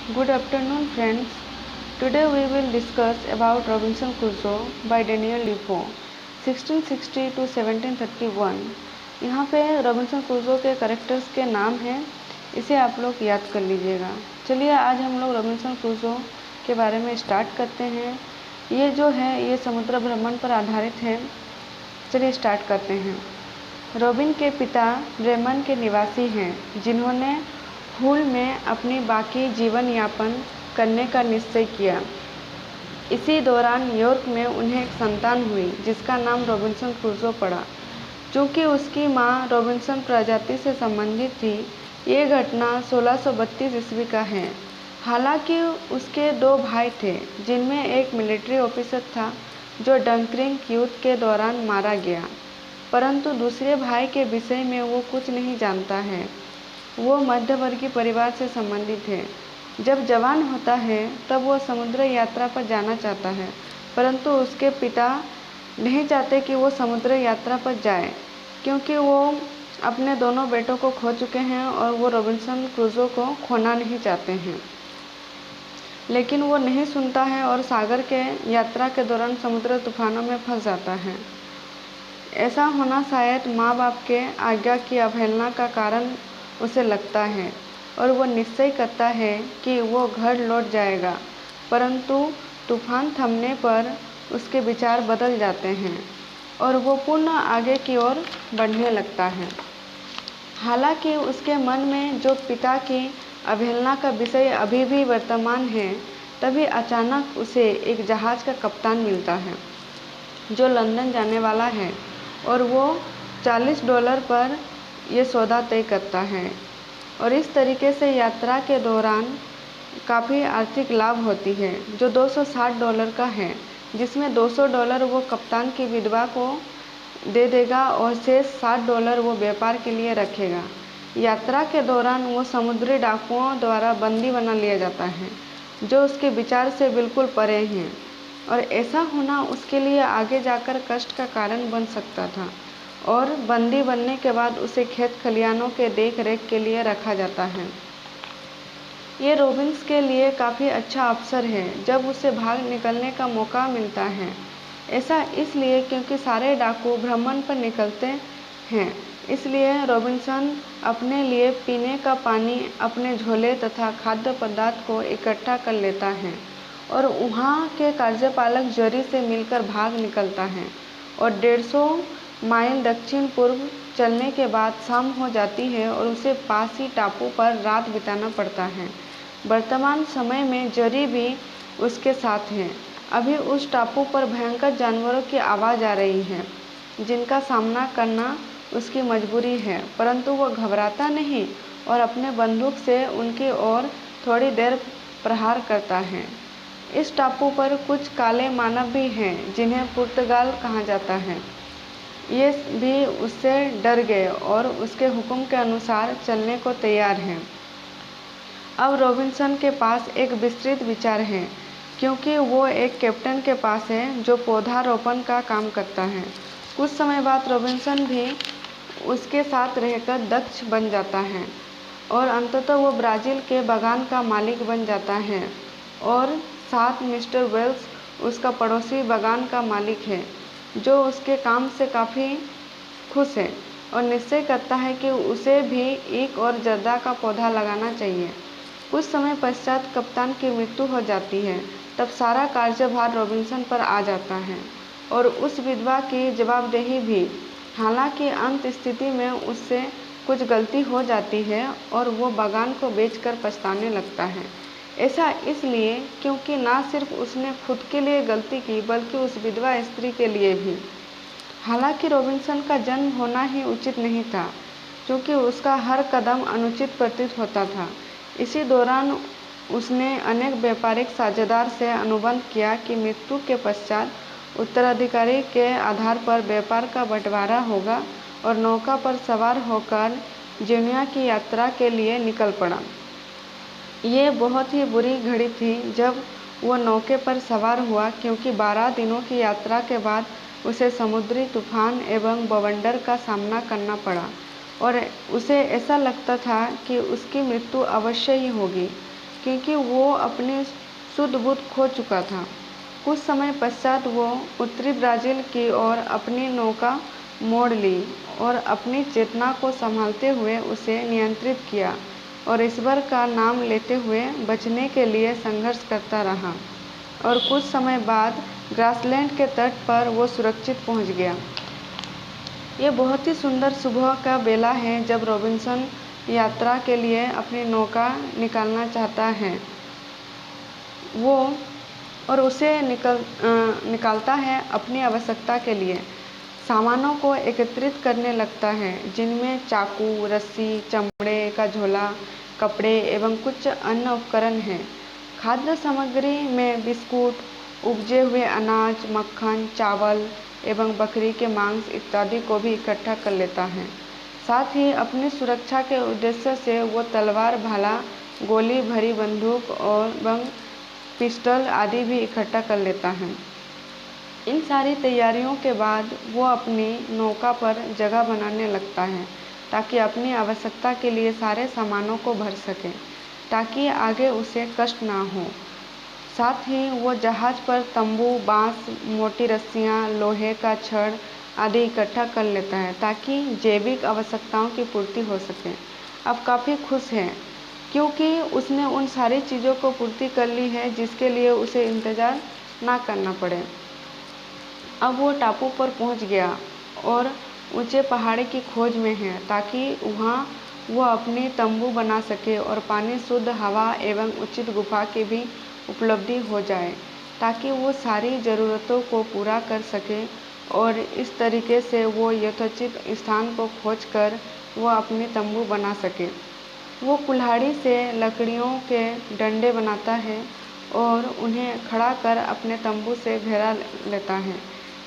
Good afternoon, friends. Today we will discuss about Robinson Crusoe by Daniel Defoe, 1660 to 1731. यहाँ पे Robinson क्रूज़ो के characters के नाम हैं, इसे आप लोग याद कर लीजिएगा। चलिए आज हम लोग रॉबिन्सन क्रूज़ो के बारे में स्टार्ट करते हैं। ये जो है ये समुद्र भ्रमण पर आधारित है। चलिए स्टार्ट करते हैं। रॉबिन के पिता ब्रेमन के निवासी हैं, जिन्होंने हुल में अपनी बाकी जीवन यापन करने का निश्चय किया। इसी दौरान यॉर्क में उन्हें एक संतान हुई जिसका नाम रॉबिन्सन क्रूज़ो पड़ा। चूँकि उसकी मां रॉबिन्सन प्रजाति से संबंधित थी, ये घटना 1632 ईस्वी का है। हालांकि उसके 2 भाई थे, जिनमें एक मिलिट्री ऑफिसर था जो डंकरिंग युद्ध के दौरान मारा गया, परंतु दूसरे भाई के विषय में वो कुछ नहीं जानता है। वो मध्यवर्गीय परिवार से संबंधित है। जब जवान होता है तब वो समुद्र यात्रा पर जाना चाहता है, परंतु उसके पिता नहीं चाहते कि वो समुद्र यात्रा पर जाए, क्योंकि वो अपने दोनों बेटों को खो चुके हैं और वो रॉबिन्सन क्रूज़ो को खोना नहीं चाहते हैं। लेकिन वो नहीं सुनता है और सागर के यात्रा के दौरान समुद्र तूफानों में फंस जाता है। ऐसा होना शायद माँ बाप के आज्ञा की अवहेलना का कारण उसे लगता है और वो निश्चय करता है कि वो घर लौट जाएगा, परंतु तूफान थमने पर उसके विचार बदल जाते हैं और वो पुनः आगे की ओर बढ़ने लगता है। हालांकि उसके मन में जो पिता की अवहेलना का विषय अभी भी वर्तमान है, तभी अचानक उसे एक जहाज़ का कप्तान मिलता है जो लंदन जाने वाला है और वो $40 पर यह सौदा तय करता है और इस तरीके से यात्रा के दौरान काफ़ी आर्थिक लाभ होती है, जो $260 का है, जिसमें $200 वो कप्तान की विधवा को दे देगा और शेष $60 वो व्यापार के लिए रखेगा। यात्रा के दौरान वो समुद्री डाकुओं द्वारा बंदी बना लिया जाता है, जो उसके विचार से बिल्कुल परे हैं, और ऐसा होना उसके लिए आगे जाकर कष्ट का कारण बन सकता था। और बंदी बनने के बाद उसे खेत खलिहानों के देख रेख के लिए रखा जाता है। ये रॉबिन्स के लिए काफ़ी अच्छा अवसर है जब उसे भाग निकलने का मौका मिलता है। ऐसा इसलिए क्योंकि सारे डाकू भ्रमण पर निकलते हैं, इसलिए रॉबिन्सन अपने लिए पीने का पानी, अपने झोले तथा खाद्य पदार्थ को इकट्ठा कर लेता है और वहाँ के कार्यपालक जरी से मिलकर भाग निकलता है और 150 माइल दक्षिण पूर्व चलने के बाद शाम हो जाती है और उसे पास ही टापू पर रात बिताना पड़ता है। वर्तमान समय में जरी भी उसके साथ है। अभी उस टापू पर भयंकर जानवरों की आवाज़ आ रही है, जिनका सामना करना उसकी मजबूरी है, परंतु वह घबराता नहीं और अपने बंदूक से उनकी ओर थोड़ी देर प्रहार करता है। इस टापू पर कुछ काले मानव भी हैं, जिन्हें पुर्तगाल कहा जाता है। ये भी उससे डर गए और उसके हुक्म के अनुसार चलने को तैयार हैं। अब रॉबिन्सन के पास एक विस्तृत विचार है, क्योंकि वो एक कैप्टन के पास है जो पौधारोपण का काम करता है। कुछ समय बाद रॉबिन्सन भी उसके साथ रहकर दक्ष बन जाता है और अंततः वो ब्राज़ील के बागान का मालिक बन जाता है और साथ मिस्टर वेल्स उसका पड़ोसी बागान का मालिक है, जो उसके काम से काफ़ी खुश है और निश्चय करता है कि उसे भी एक और जर्दा का पौधा लगाना चाहिए। कुछ समय पश्चात कप्तान की मृत्यु हो जाती है। तब सारा कार्यभार रॉबिन्सन पर आ जाता है और उस विधवा की जवाबदेही भी। हालांकि अंत स्थिति में उससे कुछ गलती हो जाती है और वो बागान को बेचकर पछताने लगता है। ऐसा इसलिए क्योंकि न सिर्फ उसने खुद के लिए गलती की, बल्कि उस विधवा स्त्री के लिए भी। हालांकि रॉबिन्सन का जन्म होना ही उचित नहीं था, क्योंकि उसका हर कदम अनुचित प्रतीत होता था। इसी दौरान उसने अनेक व्यापारिक साझेदार से अनुबंध किया कि मृत्यु के पश्चात उत्तराधिकारी के आधार पर व्यापार का बंटवारा होगा और नौका पर सवार होकर जेनिया की यात्रा के लिए निकल पड़ा। ये बहुत ही बुरी घड़ी थी जब वो नौके पर सवार हुआ, क्योंकि 12 दिनों की यात्रा के बाद उसे समुद्री तूफान एवं बवंडर का सामना करना पड़ा और उसे ऐसा लगता था कि उसकी मृत्यु अवश्य ही होगी। क्योंकि वो अपनी शुद्ध बुद्ध खो चुका था। कुछ समय पश्चात वो उत्तरी ब्राज़ील की ओर अपनी नौका मोड़ ली और अपनी चेतना को संभालते हुए उसे नियंत्रित किया और ईश्वर का नाम लेते हुए बचने के लिए संघर्ष करता रहा, और कुछ समय बाद ग्रासलैंड के तट पर वो सुरक्षित पहुंच गया। ये बहुत ही सुंदर सुबह का बेला है जब रॉबिन्सन यात्रा के लिए अपनी नौका निकालना चाहता है वो और उसे निकालता है अपनी आवश्यकता के लिए। सामानों को एकत्रित करने लगता है, जिनमें चाकू, रस्सी, चमड़े का झोला, कपड़े एवं कुछ अन्य उपकरण हैं। खाद्य सामग्री में बिस्कुट, उपजे हुए अनाज, मक्खन, चावल एवं बकरी के मांस इत्यादि को भी इकट्ठा कर लेता है। साथ ही अपनी सुरक्षा के उद्देश्य से वो तलवार, भाला, गोली भरी बंदूक एवं पिस्टल आदि भी इकट्ठा कर लेता है। इन सारी तैयारियों के बाद वो अपनी नौका पर जगह बनाने लगता है ताकि अपनी आवश्यकता के लिए सारे सामानों को भर सके, ताकि आगे उसे कष्ट ना हो। साथ ही वो जहाज़ पर तंबू, बांस, मोटी रस्सियाँ, लोहे का छड़ आदि इकट्ठा कर लेता है ताकि जैविक आवश्यकताओं की पूर्ति हो सके। अब काफ़ी खुश है क्योंकि उसने उन सारी चीज़ों को पूर्ति कर ली है जिसके लिए उसे इंतज़ार ना करना पड़े। अब वो टापू पर पहुंच गया और ऊंचे पहाड़ी की खोज में है ताकि वहां वो अपनी तंबू बना सके और पानी, शुद्ध हवा एवं उचित गुफा की भी उपलब्धि हो जाए ताकि वो सारी ज़रूरतों को पूरा कर सके, और इस तरीके से वो यथोचित स्थान को खोजकर वो अपनी तंबू बना सके। वो कुल्हाड़ी से लकड़ियों के डंडे बनाता है और उन्हें खड़ा कर अपने तंबू से घेरा लेता है।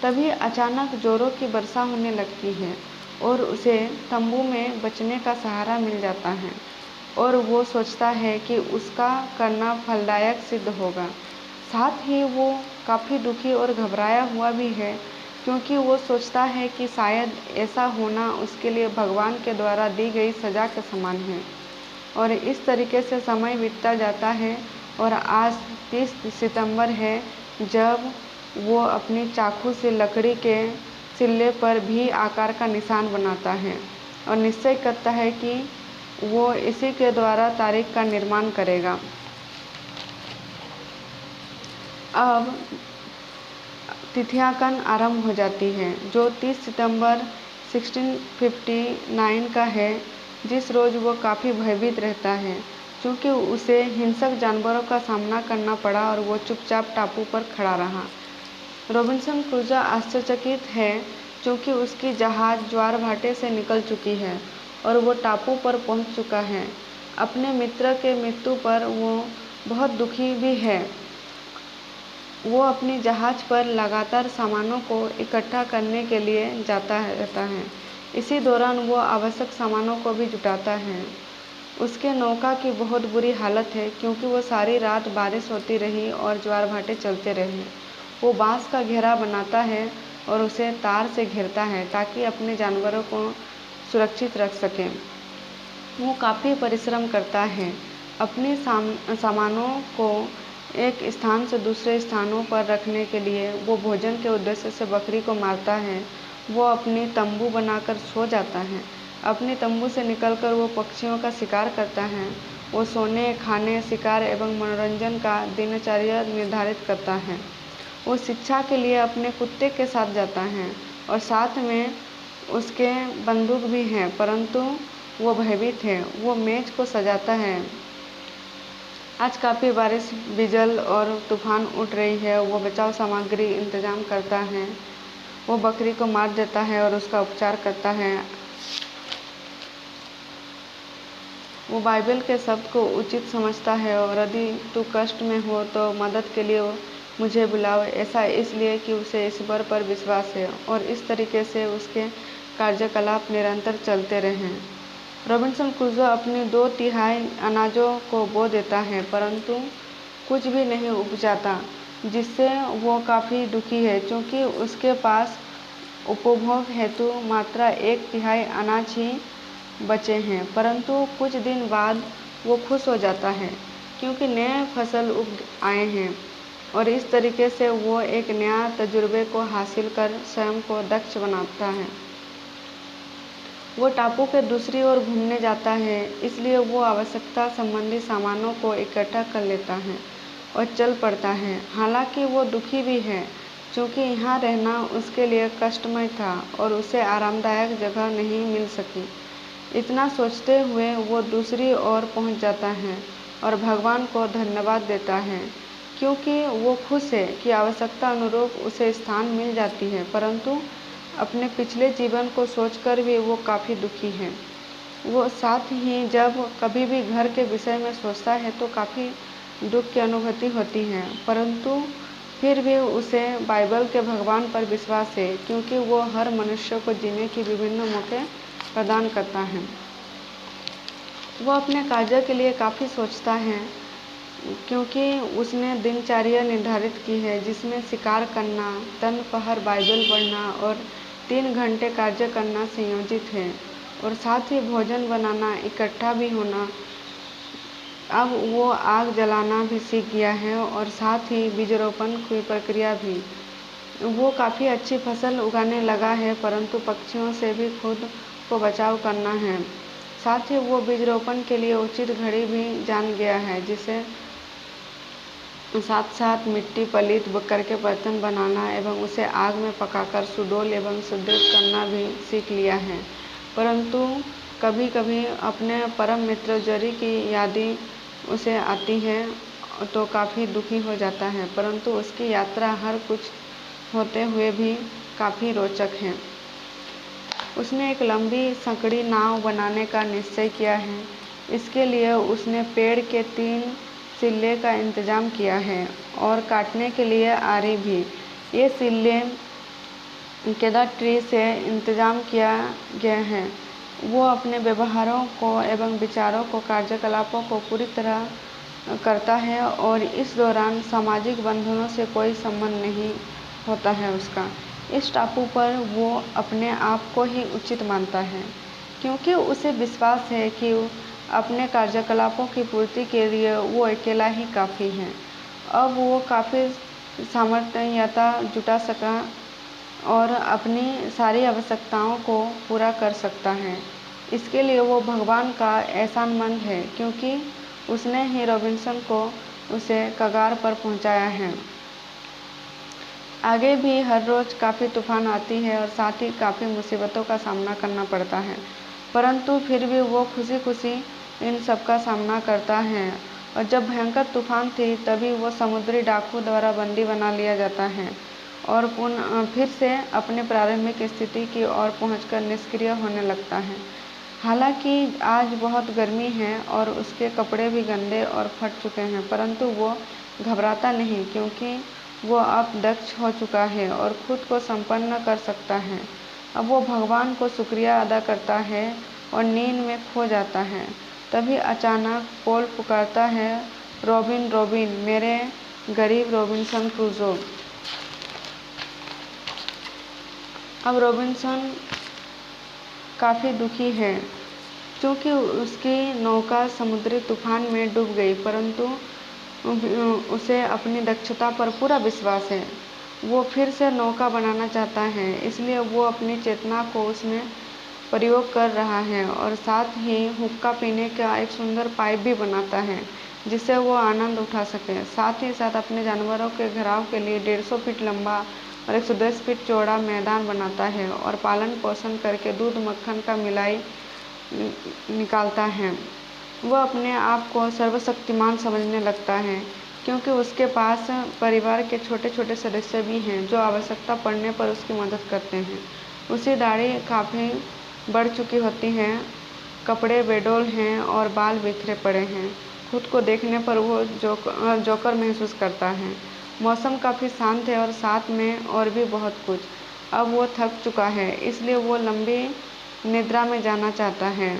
तभी अचानक जोरों की वर्षा होने लगती है और उसे तंबू में बचने का सहारा मिल जाता है, और वो सोचता है कि उसका करना फलदायक सिद्ध होगा। साथ ही वो काफ़ी दुखी और घबराया हुआ भी है क्योंकि वो सोचता है कि शायद ऐसा होना उसके लिए भगवान के द्वारा दी गई सज़ा के समान है। और इस तरीके से समय बीतता जाता है और आज 30 सितंबर है जब वो अपनी चाकू से लकड़ी के सिल्ले पर भी आकार का निशान बनाता है और निश्चय करता है कि वो इसी के द्वारा तारीख का निर्माण करेगा। अब तिथियाकन आरंभ हो जाती है जो 30 सितंबर 1659 का है, जिस रोज़ वो काफ़ी भयभीत रहता है क्योंकि उसे हिंसक जानवरों का सामना करना पड़ा और वो चुपचाप टापू पर खड़ा रहा। रॉबिन्सन क्रूज़ो आश्चर्यचकित है क्योंकि उसकी जहाज़ ज्वार भाटे से निकल चुकी है और वो टापू पर पहुंच चुका है। अपने मित्र के मृत्यु पर वो बहुत दुखी भी है। वो अपनी जहाज़ पर लगातार सामानों को इकट्ठा करने के लिए जाता रहता है। इसी दौरान वो आवश्यक सामानों को भी जुटाता है। उसके नौका की बहुत बुरी हालत है क्योंकि वो सारी रात बारिश होती रही और ज्वार भाटे चलते रहे। वो बांस का घेरा बनाता है और उसे तार से घेरता है ताकि अपने जानवरों को सुरक्षित रख सके। वो काफ़ी परिश्रम करता है। अपने सामानों को एक स्थान से दूसरे स्थानों पर रखने के लिए वो भोजन के उद्देश्य से बकरी को मारता है। वो अपनी तंबू बनाकर सो जाता है। अपने तंबू से निकलकर वो पक्षियों का शिकार करता है। वो सोने, खाने, शिकार एवं मनोरंजन का दिनचर्या निर्धारित करता है। वो शिक्षा के लिए अपने कुत्ते के साथ जाता है और साथ में उसके बंदूक भी हैं, परंतु वो भयभीत है। वो मेज को सजाता है। आज काफ़ी बारिश, बिजल और तूफान उठ रही है। वो बचाव सामग्री इंतजाम करता है। वो बकरी को मार देता है और उसका उपचार करता है। वो बाइबल के शब्द को उचित समझता है और यदि तू कष्ट में हो तो मदद के लिए मुझे बुलाओ। ऐसा इसलिए कि उसे ईश्वर पर विश्वास है, और इस तरीके से उसके कार्यकलाप निरंतर चलते रहें। रॉबिन्सन क्रूज़ो अपनी 2/3 अनाजों को बो देता है, परंतु कुछ भी नहीं उपजाता, जिससे वो काफ़ी दुखी है क्योंकि उसके पास उपभोग हेतु मात्र 1/3 अनाज ही बचे हैं। परंतु कुछ दिन बाद वो खुश हो जाता है क्योंकि नए फसल उग आए हैं और इस तरीके से वो एक नया तजुर्बे को हासिल कर स्वयं को दक्ष बनाता है। वो टापू के दूसरी ओर घूमने जाता है, इसलिए वो आवश्यकता संबंधी सामानों को इकट्ठा कर लेता है और चल पड़ता है। हालांकि वो दुखी भी है, क्योंकि यहाँ रहना उसके लिए कष्टमय था और उसे आरामदायक जगह नहीं मिल सकी। इतना सोचते हुए वो दूसरी ओर पहुँच जाता है और भगवान को धन्यवाद देता है, क्योंकि वो खुश है कि आवश्यकता अनुरूप उसे स्थान मिल जाती है, परंतु अपने पिछले जीवन को सोचकर भी वो काफ़ी दुखी है। वो साथ ही जब कभी भी घर के विषय में सोचता है तो काफ़ी दुख की अनुभूति होती है, परंतु फिर भी उसे बाइबल के भगवान पर विश्वास है, क्योंकि वो हर मनुष्य को जीने की विभिन्न मौके प्रदान करता है। वो अपने कार्य के लिए काफ़ी सोचता है, क्योंकि उसने दिनचर्या निर्धारित की है, जिसमें शिकार करना, दोपहर बाइबल पढ़ना और 3 घंटे कार्य करना संयोजित है, और साथ ही भोजन बनाना, इकट्ठा भी होना। अब वो आग जलाना भी सीख गया है और साथ ही बीजारोपण की प्रक्रिया भी। वो काफ़ी अच्छी फसल उगाने लगा है, परंतु पक्षियों से भी खुद को बचाव करना है। साथ ही वो बीजारोपण के लिए उचित घड़ी भी जान गया है, जिसे साथ साथ मिट्टी पलित करके बर्तन बनाना एवं उसे आग में पकाकर सुडौल एवं सुदृढ़ करना भी सीख लिया है। परंतु कभी कभी अपने परम मित्र जरी की यादें उसे आती है तो काफ़ी दुखी हो जाता है, परंतु उसकी यात्रा हर कुछ होते हुए भी काफ़ी रोचक है। उसने एक लंबी संकड़ी नाव बनाने का निश्चय किया है। इसके लिए उसने पेड़ के 3 सिल्ले का इंतजाम किया है और काटने के लिए आरी भी। ये सिल्ले केदार ट्री से इंतजाम किया गया है। वो अपने व्यवहारों को एवं विचारों को, कार्यकलापों को पूरी तरह करता है और इस दौरान सामाजिक बंधनों से कोई संबंध नहीं होता है उसका। इस टापू पर वो अपने आप को ही उचित मानता है, क्योंकि उसे विश्वास है कि अपने कार्यकलापों की पूर्ति के लिए वो अकेला ही काफ़ी है। अब वो काफ़ी सामर्थ्यता जुटा सका और अपनी सारी आवश्यकताओं को पूरा कर सकता है। इसके लिए वो भगवान का एहसानमंद है, क्योंकि उसने ही रॉबिन्सन को उसे कगार पर पहुंचाया है। आगे भी हर रोज़ काफ़ी तूफान आती है और साथ ही काफ़ी मुसीबतों का सामना करना पड़ता है, परंतु फिर भी वो खुशी खुशी इन सब का सामना करता है। और जब भयंकर तूफान थी तभी वो समुद्री डाकू द्वारा बंदी बना लिया जाता है और फिर से अपने प्रारंभिक स्थिति की ओर पहुंचकर निष्क्रिय होने लगता है। हालांकि आज बहुत गर्मी है और उसके कपड़े भी गंदे और फट चुके हैं, परंतु वो घबराता नहीं, क्योंकि वो अब दक्ष हो चुका है और खुद को संपन्न कर सकता है। अब वो भगवान को शुक्रिया अदा करता है और नींद में खो जाता है। तभी अचानक पोल पुकारता है, रॉबिन रॉबिन, मेरे गरीब रॉबिन्सन क्रूसो। अब रॉबिन्सन काफ़ी दुखी है, क्योंकि उसकी नौका समुद्री तूफान में डूब गई, परंतु उसे अपनी दक्षता पर पूरा विश्वास है। वो फिर से नौका बनाना चाहता है, इसलिए वो अपनी चेतना को उसमें प्रयोग कर रहा है और साथ ही हुक्का पीने का एक सुंदर पाइप भी बनाता है, जिससे वो आनंद उठा सके। साथ ही साथ अपने जानवरों के घेराव के लिए 150 फीट लंबा और 110 फीट चौड़ा मैदान बनाता है और पालन पोषण करके दूध मक्खन का मिलाई निकालता है। वह अपने आप को सर्वशक्तिमान समझने लगता है, क्योंकि उसके पास परिवार के छोटे छोटे सदस्य भी हैं जो आवश्यकता पड़ने पर उसकी मदद करते हैं। उसकी दाढ़ी काफ़ी बढ़ चुकी होती है, कपड़े बेडौल हैं और बाल बिखरे पड़े हैं। खुद को देखने पर वो जोकर महसूस करता है। मौसम काफ़ी शांत है और साथ में और भी बहुत कुछ। अब वो थक चुका है, इसलिए वो लंबी निद्रा में जाना चाहता है।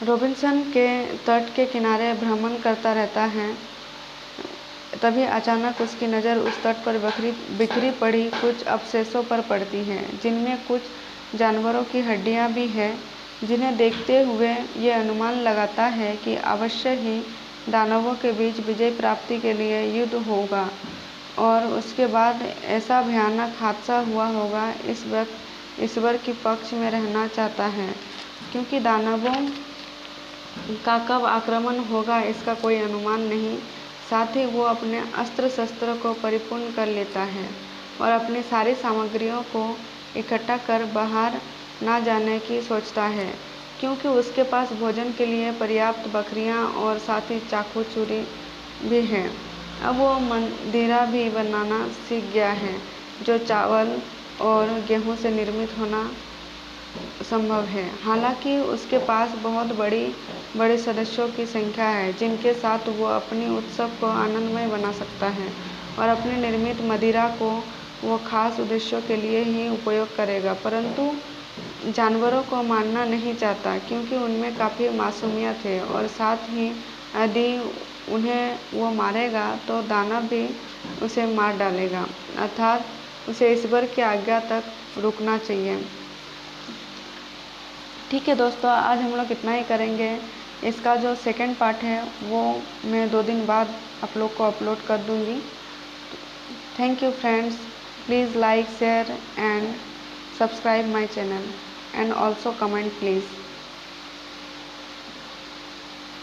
रॉबिन्सन के तट के किनारे भ्रमण करता रहता है। तभी अचानक उसकी नज़र उस तट पर बिखरी पड़ी कुछ अवशेषों पर पड़ती है, जिनमें कुछ जानवरों की हड्डियां भी हैं। जिन्हें देखते हुए ये अनुमान लगाता है कि अवश्य ही दानवों के बीच विजय प्राप्ति के लिए युद्ध होगा और उसके बाद ऐसा भयानक हादसा हुआ होगा। इस वक्त ईश्वर के पक्ष में रहना चाहता है, क्योंकि दानवों का कब आक्रमण होगा इसका कोई अनुमान नहीं। साथ ही वो अपने अस्त्र शस्त्र को परिपूर्ण कर लेता है और अपनी सारी सामग्रियों को इकट्ठा कर बाहर ना जाने की सोचता है, क्योंकि उसके पास भोजन के लिए पर्याप्त बकरियां और साथ ही चाकू छुरी भी हैं। अब वो मंदिरा भी बनाना सीख गया है, जो चावल और गेहूं से निर्मित होना संभव है। हालांकि उसके पास बहुत बड़े सदस्यों की संख्या है, जिनके साथ वो अपनी उत्सव को आनंदमय बना सकता है और अपने निर्मित मदिरा को वो खास उद्देश्यों के लिए ही उपयोग करेगा, परंतु जानवरों को मारना नहीं चाहता, क्योंकि उनमें काफ़ी मासूमियत है और साथ ही यदि उन्हें वो मारेगा तो दानव भी उसे मार डालेगा, अर्थात उसे ईश्वर की आज्ञा तक रुकना चाहिए। ठीक है दोस्तों, आज हम लोग इतना ही करेंगे। इसका जो सेकंड पार्ट है वो मैं 2 दिन बाद आप लोग को अपलोड कर दूँगी। Thank you friends, please like, share and subscribe my channel and also comment please.